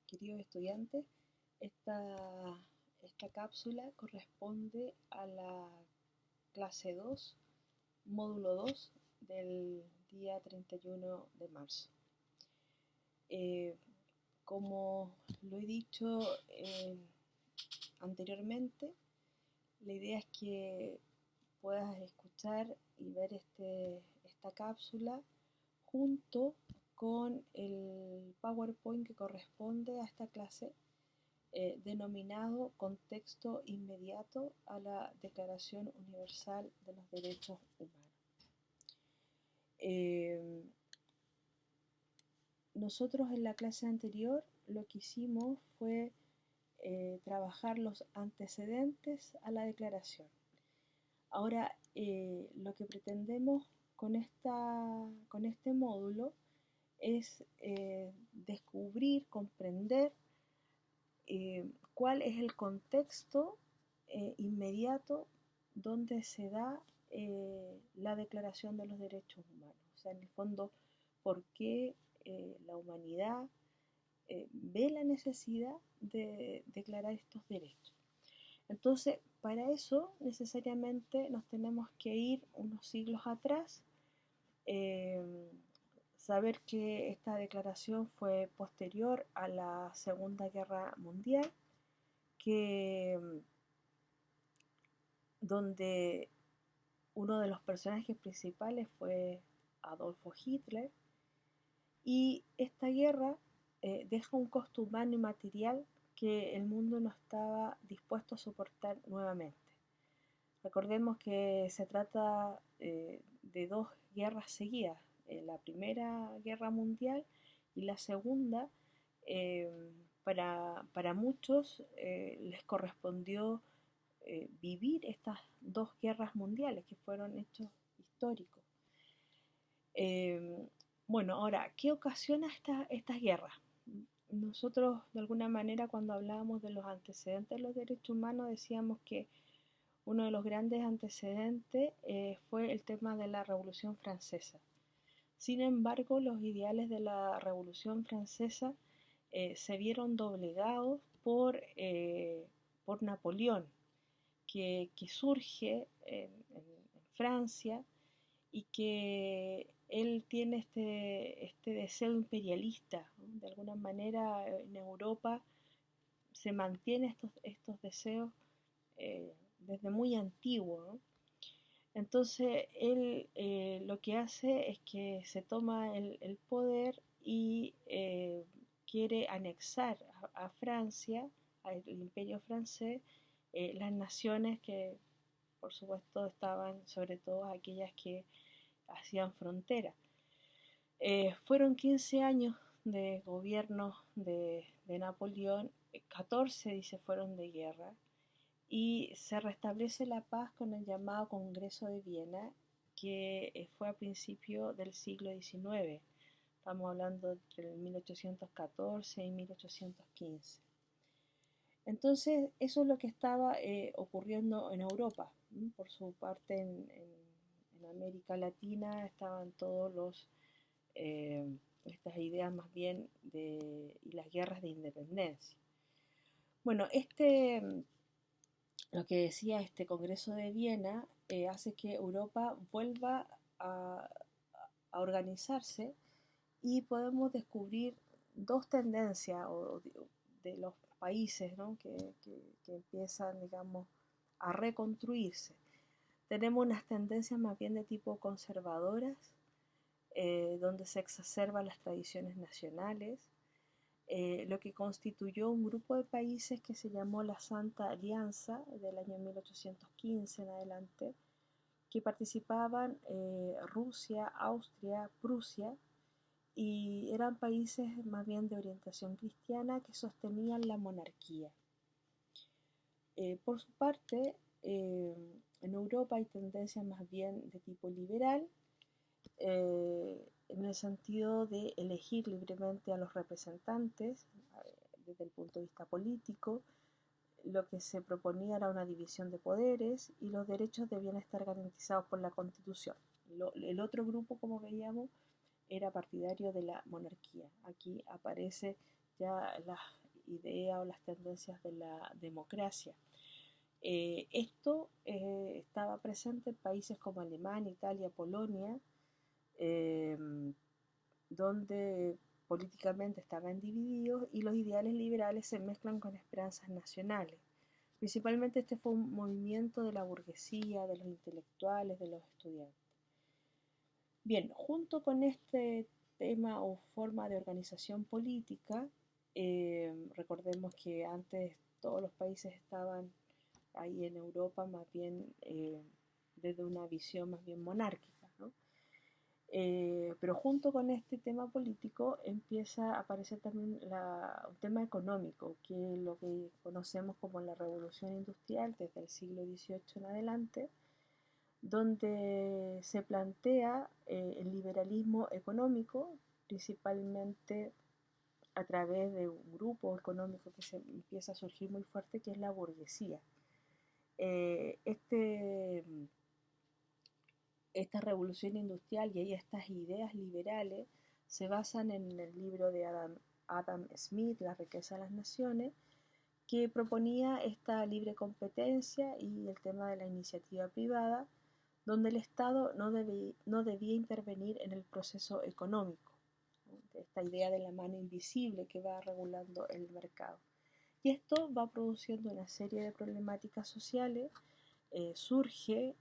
queridos estudiantes, esta cápsula corresponde a la clase 2, módulo 2 del día 31 de marzo. Como lo he dicho anteriormente, la idea es que puedas escuchar y ver esta cápsula junto con el PowerPoint que corresponde a esta clase, denominado Contexto Inmediato a la Declaración Universal de los Derechos Humanos. Nosotros en la clase anterior lo que hicimos fue trabajar los antecedentes a la declaración. Ahora, lo que pretendemos con este módulo es descubrir, comprender cuál es el contexto inmediato donde se da la Declaración de los Derechos Humanos. O sea, en el fondo, por qué la humanidad ve la necesidad de declarar estos derechos. Entonces, para eso necesariamente nos tenemos que ir unos siglos atrás, saber que esta declaración fue posterior a la Segunda Guerra Mundial, donde uno de los personajes principales fue Adolfo Hitler, y esta guerra deja un costo humano y material que el mundo no estaba dispuesto a soportar nuevamente. Recordemos que se trata de dos guerras seguidas, la Primera Guerra Mundial y la Segunda. Para muchos les correspondió vivir estas dos guerras mundiales, que fueron hechos históricos. Bueno, ahora, ¿qué ocasiona estas guerras? Nosotros, de alguna manera, cuando hablábamos de los antecedentes de los derechos humanos, decíamos que uno de los grandes antecedentes fue el tema de la Revolución Francesa. Sin embargo, los ideales de la Revolución Francesa se vieron doblegados por Napoleón, que surge en Francia, y que él tiene este deseo imperialista, ¿no? De alguna manera en Europa se mantienen estos deseos desde muy antiguo, ¿no? Entonces él lo que hace es que se toma el poder y quiere anexar a Francia, al imperio francés, las naciones que por supuesto estaban, sobre todo aquellas que hacían frontera. Fueron 15 años de gobierno de Napoleón, 14 dice fueron de guerra, y se restablece la paz con el llamado Congreso de Viena, que fue a principios del siglo XIX. Estamos hablando entre 1814 y 1815. Entonces, eso es lo que estaba ocurriendo en Europa. Por su parte, en América Latina estaban todos estas ideas más bien y las guerras de independencia. Bueno, lo que decía este Congreso de Viena hace que Europa vuelva a organizarse, y podemos descubrir dos tendencias de los países, ¿no? que empiezan, digamos, a reconstruirse. Tenemos unas tendencias más bien de tipo conservadoras, donde se exacerban las tradiciones nacionales, lo que constituyó un grupo de países que se llamó la Santa Alianza del año 1815 en adelante, que participaban Rusia, Austria, Prusia, y eran países más bien de orientación cristiana que sostenían la monarquía. Por su parte, en Europa hay tendencias más bien de tipo liberal, en el sentido de elegir libremente a los representantes desde el punto de vista político. Lo que se proponía era una división de poderes y los derechos debían estar garantizados por la Constitución. El otro grupo, como veíamos, era partidario de la monarquía. Aquí aparece ya las ideas o las tendencias de la democracia. Esto estaba presente en países como Alemania, Italia, Polonia, eh, donde políticamente estaban divididos y los ideales liberales se mezclan con esperanzas nacionales. Principalmente este fue un movimiento de la burguesía, de los intelectuales, de los estudiantes. Bien, junto con este tema o forma de organización política, recordemos que antes todos los países estaban ahí en Europa más bien desde una visión más bien monárquica, ¿no? Pero junto con este tema político empieza a aparecer también un tema económico, que es lo que conocemos como la revolución industrial desde el siglo XVIII en adelante, donde se plantea el liberalismo económico, principalmente a través de un grupo económico que se empieza a surgir muy fuerte, que es la burguesía. Eh, este, esta revolución industrial y estas ideas liberales se basan en el libro de Adam Smith, La riqueza de las naciones, que proponía esta libre competencia y el tema de la iniciativa privada, donde el Estado no debía intervenir en el proceso económico, ¿no? Esta idea de la mano invisible que va regulando el mercado. Y esto va produciendo una serie de problemáticas sociales. Surge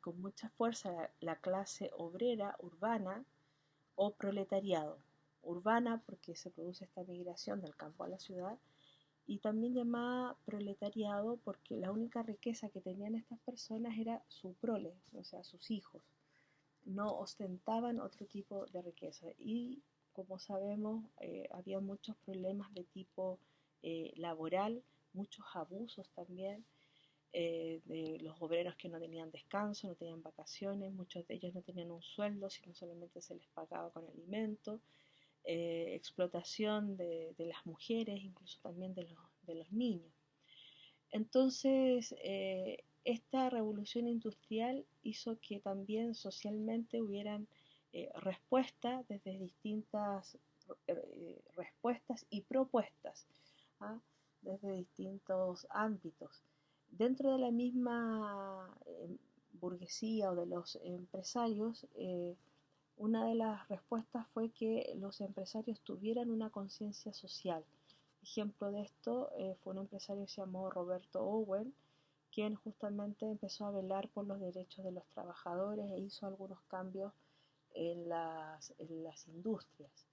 con mucha fuerza la clase obrera urbana o proletariado. Urbana porque se produce esta migración del campo a la ciudad, y también llamada proletariado porque la única riqueza que tenían estas personas era su prole, o sea, sus hijos. No ostentaban otro tipo de riqueza. Y como sabemos, había muchos problemas de tipo laboral, muchos abusos también, de los obreros que no tenían descanso, no tenían vacaciones, muchos de ellos no tenían un sueldo, sino solamente se les pagaba con alimento, explotación de las mujeres, incluso también de los niños. Entonces, esta revolución industrial hizo que también socialmente hubieran respuestas desde distintas respuestas y propuestas, ¿ah? Desde distintos ámbitos. Dentro de la misma burguesía o de los empresarios, una de las respuestas fue que los empresarios tuvieran una conciencia social. Ejemplo de esto fue un empresario que se llamó Roberto Owen, quien justamente empezó a velar por los derechos de los trabajadores e hizo algunos cambios en las industrias.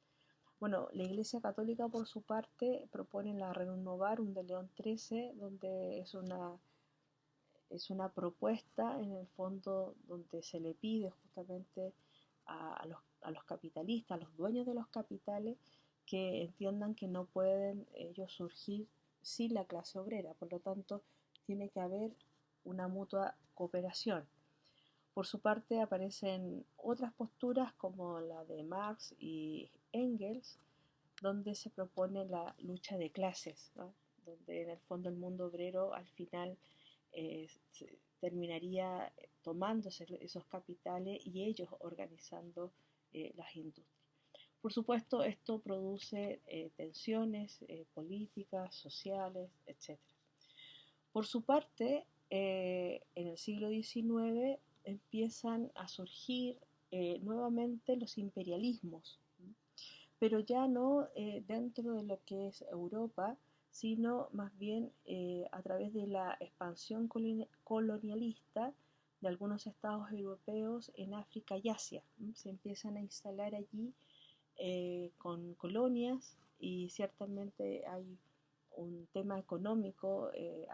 Bueno, la Iglesia Católica por su parte propone la Rerum Novarum de León XIII, donde es una propuesta en el fondo donde se le pide justamente a los capitalistas, a los dueños de los capitales, que entiendan que no pueden ellos surgir sin la clase obrera, por lo tanto tiene que haber una mutua cooperación. Por su parte aparecen otras posturas como la de Marx y Engels, donde se propone la lucha de clases, ¿no? Donde en el fondo el mundo obrero al final terminaría tomándose esos capitales y ellos organizando las industrias. Por supuesto, esto produce tensiones políticas, sociales, etc. Por su parte, en el siglo XIX empiezan a surgir nuevamente los imperialismos, pero ya no dentro de lo que es Europa, sino más bien a través de la expansión colonialista de algunos estados europeos en África y Asia. Se empiezan a instalar allí con colonias y ciertamente hay un tema económico en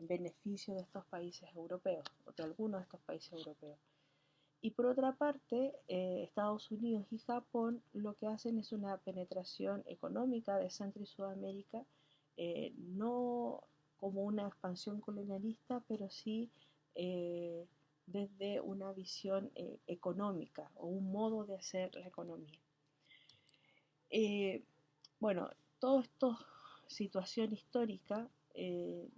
beneficio de estos países europeos, o de algunos de estos países europeos. Y por otra parte, Estados Unidos y Japón lo que hacen es una penetración económica de Centro y Sudamérica, no como una expansión colonialista, pero sí desde una visión económica o un modo de hacer la economía. Eh, bueno, toda esta situación histórica,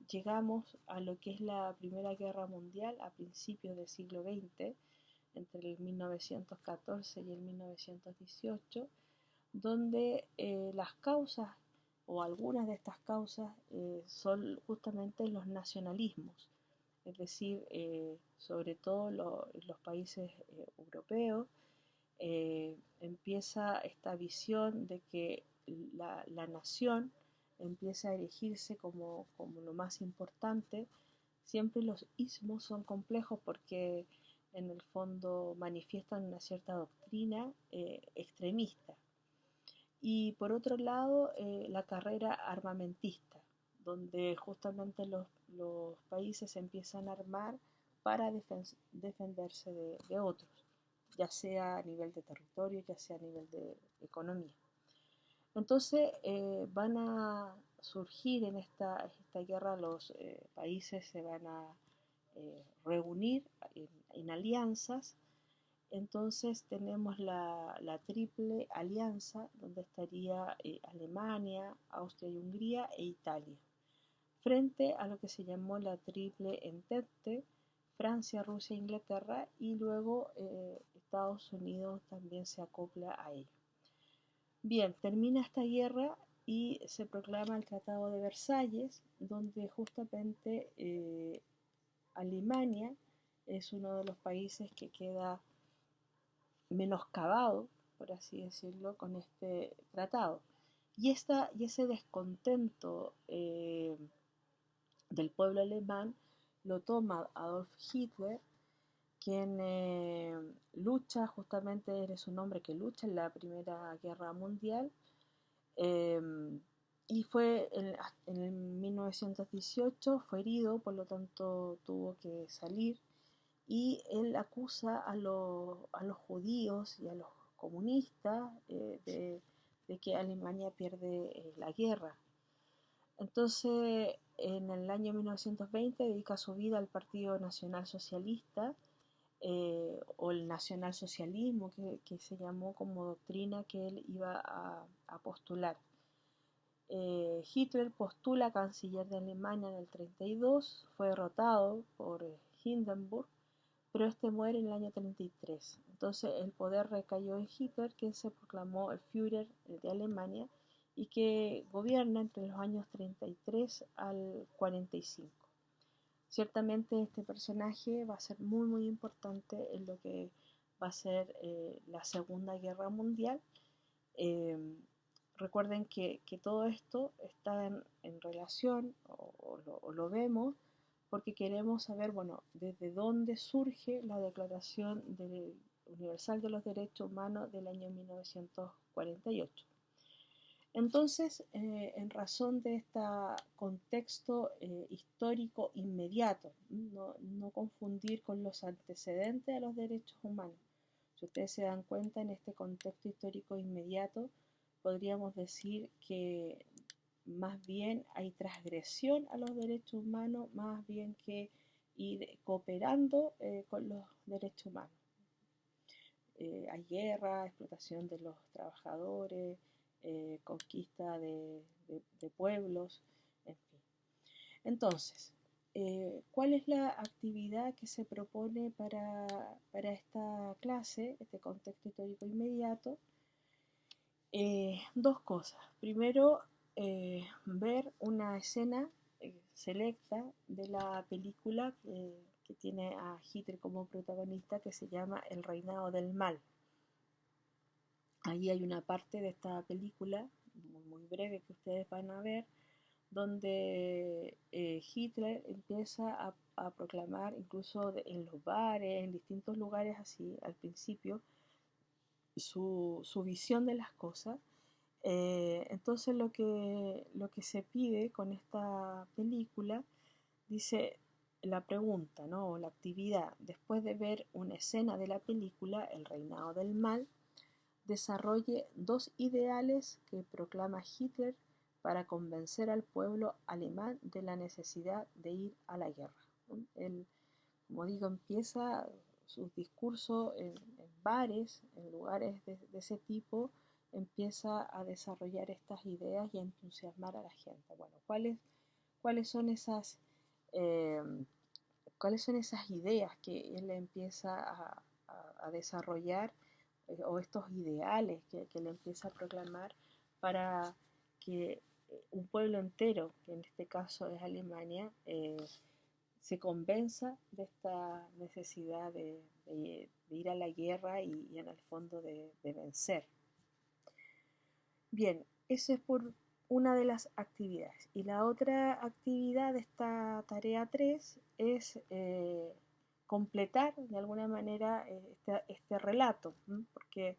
llegamos a lo que es la Primera Guerra Mundial a principios del siglo XX, entre el 1914 y el 1918, donde las causas o algunas de estas causas son justamente los nacionalismos, es decir, sobre todo los países europeos, empieza esta visión de que la nación empieza a erigirse como lo más importante. Siempre los ismos son complejos porque en el fondo manifiestan una cierta doctrina extremista. Y por otro lado, la carrera armamentista, donde justamente los países empiezan a armar para defenderse de otros, ya sea a nivel de territorio, ya sea a nivel de economía. Entonces van a surgir en esta guerra, los países se van a reunir en alianzas. Entonces tenemos la triple alianza, donde estaría Alemania, Austria y Hungría e Italia, frente a lo que se llamó la triple entente, Francia, Rusia e Inglaterra, y luego Estados Unidos también se acopla a ello. Bien, termina esta guerra y se proclama el Tratado de Versalles, donde justamente Alemania es uno de los países que queda menoscabado, por así decirlo, con este tratado. Y ese descontento del pueblo alemán lo toma Adolf Hitler, quien lucha, justamente eres un hombre que lucha en la Primera Guerra Mundial, eh, y fue en 1918 fue herido, por lo tanto tuvo que salir, y él acusa a los judíos y a los comunistas de que Alemania pierde la guerra. Entonces, en el año 1920 dedica su vida al Partido Nacional Socialista, o el nacionalsocialismo, que se llamó como doctrina que él iba a postular. Hitler postula canciller de Alemania en el 32, fue derrotado por Hindenburg, pero este muere en el año 33. Entonces el poder recayó en Hitler, que se proclamó el Führer de Alemania y que gobierna entre los años 33 al 45. Ciertamente este personaje va a ser muy importante en lo que va a ser la Segunda Guerra Mundial. Eh, Recuerden que todo esto está en relación, o lo vemos, porque queremos saber, bueno, desde dónde surge la Declaración Universal de los Derechos Humanos del año 1948. Entonces, en razón de este contexto histórico inmediato, no confundir con los antecedentes de los derechos humanos. Si ustedes se dan cuenta, en este contexto histórico inmediato, podríamos decir que más bien hay transgresión a los derechos humanos, más bien que ir cooperando con los derechos humanos. Hay guerra, explotación de los trabajadores, conquista de pueblos, en fin. Entonces, ¿cuál es la actividad que se propone para esta clase, este contexto histórico inmediato? Dos cosas. Primero, ver una escena selecta de la película que tiene a Hitler como protagonista, que se llama El Reinado del Mal. Ahí hay una parte de esta película, muy breve, que ustedes van a ver, donde Hitler empieza a proclamar, incluso en los bares, en distintos lugares así, al principio, su visión de las cosas. Entonces lo que se pide con esta película, dice la pregunta, ¿no? O la actividad, después de ver una escena de la película El Reinado del Mal, desarrolle dos ideales que proclama Hitler para convencer al pueblo alemán de la necesidad de ir a la guerra. Él, como digo, empieza sus discursos en bares, en lugares de ese tipo, empieza a desarrollar estas ideas y a entusiasmar a la gente. Bueno, ¿cuáles son esas, eh, ¿cuáles son esas ideas que él empieza a desarrollar o estos ideales que él empieza a proclamar para que un pueblo entero, que en este caso es Alemania, se convenza de esta necesidad de ir a la guerra y en el fondo de vencer. Bien, eso es por una de las actividades. Y la otra actividad de esta tarea 3 es completar de alguna manera este relato, porque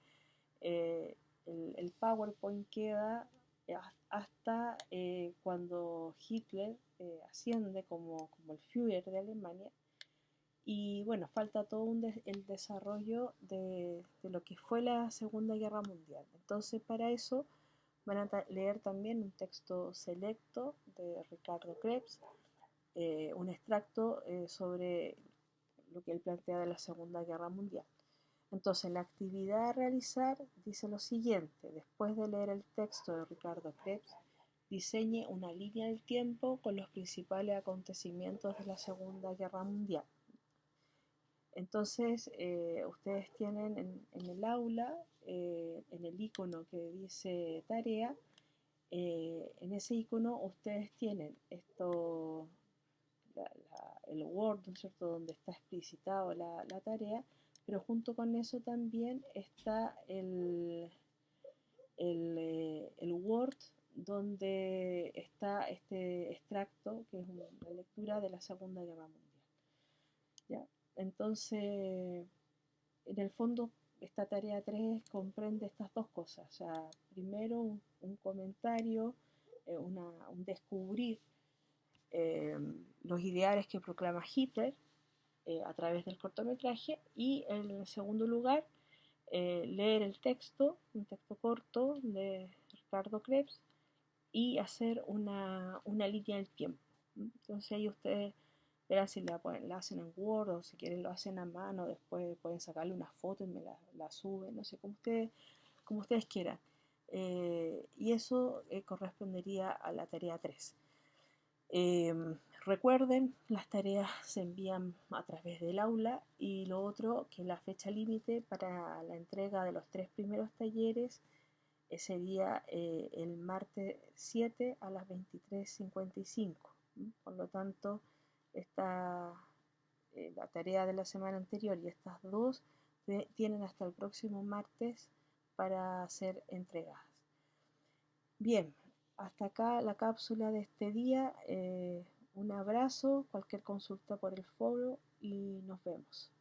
el PowerPoint queda hasta cuando Hitler asciende como el Führer de Alemania. Y bueno, falta todo el desarrollo de lo que fue la Segunda Guerra Mundial. Entonces, para eso van a leer también un texto selecto de Ricardo Krebs, un extracto sobre lo que él plantea de la Segunda Guerra Mundial. Entonces, la actividad a realizar dice lo siguiente: después de leer el texto de Ricardo Krebs, diseñe una línea del tiempo con los principales acontecimientos de la Segunda Guerra Mundial. Entonces, ustedes tienen en el aula, en el icono que dice tarea, en ese icono ustedes tienen esto, el Word, ¿no es cierto?, donde está explicitado la tarea, pero junto con eso también está el Word donde está este extracto, que es una lectura de la Segunda Guerra Mundial. ¿Ya? Entonces, en el fondo, esta tarea 3 comprende estas dos cosas. O sea, primero un comentario, un descubrir los ideales que proclama Hitler a través del cortometraje, y en segundo lugar, leer el texto, un texto corto de Ricardo Krebs, y hacer una línea del tiempo. Entonces ahí ustedes verán si la hacen en Word, o si quieren lo hacen a mano, después pueden sacarle una foto y me la suben, no sé, como ustedes quieran. Y eso correspondería a la tarea 3. Recuerden, las tareas se envían a través del aula, y lo otro, que la fecha límite para la entrega de los 3 primeros talleres sería el martes 7 a las 23:55. Por lo tanto, la tarea de la semana anterior y estas dos tienen hasta el próximo martes para ser entregadas. Bien, hasta acá la cápsula de este día. Un abrazo, cualquier consulta por el foro y nos vemos.